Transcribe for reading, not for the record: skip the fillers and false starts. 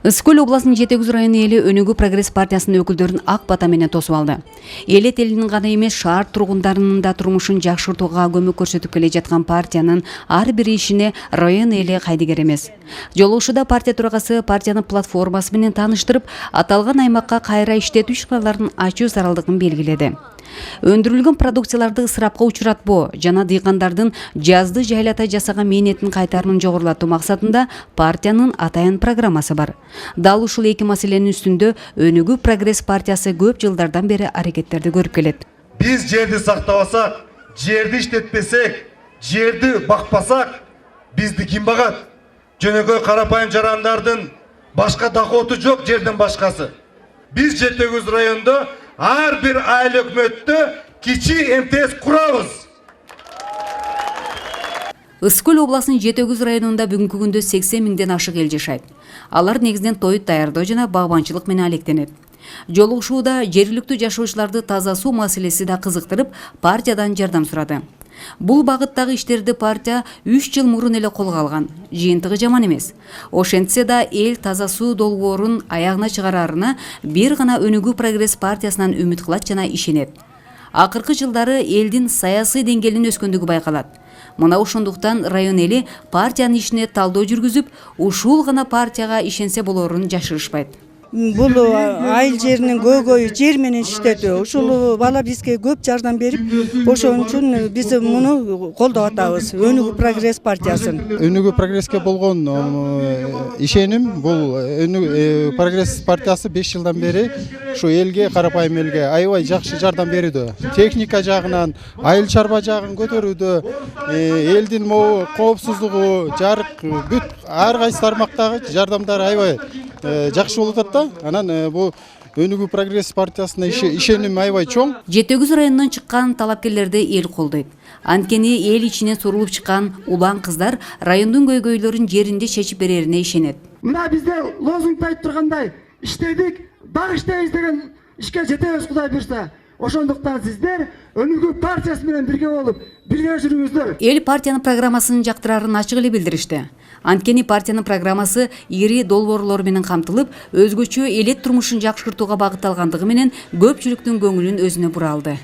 Ысык-Көл областынын Жетегүз району эли Өнүгүү Прогресс партиясынын өкүлдөрүн ак бата менен тосуп алды. Эл элинин гана эмес, шаар тургундарынын да турмушун жакшыртууга көмөк көрсөтүп келе жаткан партиянын ар бир ишине район эли кайдыгер эмес. Жолугушууда партия төрагасы партиянын платформасы менен тааныштырып, аталган аймакка кайра иштетүү ишканаларын ачуу зарылдыгын белгиледи. Өндүрүлгөн продукцияларды ысырапка учуратпоо жана дыйкандардын жазды жайлата жасаган мээнетин кайтарымын жогорулатуу максатында партиянын атайын программасы бар. Дал ушул эки маселенин үстүндө Өнүгүү Прогресс партиясы көп жылдардан бери аракеттерди көрүп келет. Биз жерди сактабасак, жерди иштетпесек, жерди бакпасак, бизди ким багат? Жөнөкөй карапайым жарандардын башка доходу жок жерден башкасы. Биз Жетегүз районунда ар бир айыл өкмөттө кичи МТС курабыз. Ысык-Көл областынын Жетегүз районунда бүгүнкү күндө 80 миңден ашык эл жашайт. Алар негизинен той даярдоо жана багбанчылык менен алектенет. Жолугушууда жергиликтүү жашоочуларды таза суу маселеси да кызыктырып, партиядан жардам сурады. Бул багыттагы иштерди партия 3 жыл мурун эле колго алган. Жыйынтыгы жаман эмес. Ошентсе да эл таза суу долбоорун аягына чыгарарына бир гана Өнүгүү Прогресс партиясынан үмүт кылат жана ишенет. Акыркы жылдары элдин саясий деңгээлинин өскөндүгү байкалат. Мына ошондуктан район эли партиянын ишине талдоо жүргүзүп, ушул гана партияга ишенсе болорун жашырышпайт. Бул айыл жеринин көйгөйү жер менен иштетүү. Ушул бала бизге көп жардам берип, ошон үчүн биз муну колдоп атабыз. Өнүгүү Прогресс партиясын. Өнүгүү Прогресске болгон ишеним бул Прогресс партиясы 5 жылдан бери ушу элге, карапайым элге аябай жакшы жардам берүүдө. Техника жагынан, айыл чарба жагын көтөрүүдө, элдин могу коопсуздугу, жарык, бүт ар кайсы тармактагы жардамдар аябай жакшы болуп атат да. Анан бул Өнүгүү Прогресс партиясына ишеним аябай чоң. Жетегүз районунан чыккан талапкерлерди эл колдойт. Анткени эл ичинен сурулуп чыккан улан кыздар райондун көйгөйлөрүн жеринде чечип берерине ишенет. Мына бизде лозунгда айтып тургандай, иштедик, дагы иштейбиз деген ишке жетебиз Кудай буйрса. Ошондуктан сиздер Өнүгүү партиясы менен бирге болуп, бирге жүрүңүздөр. Эл партиянын программасын жактырарын ачык эле билдиришти. Анткени партиянын программасы ири долбоорлор менен камтылып, өзгөчө элет турмушун жакшыртууга багытталгандыгы менен көпчүлүктүн көңүлүн өзүнө бура алды.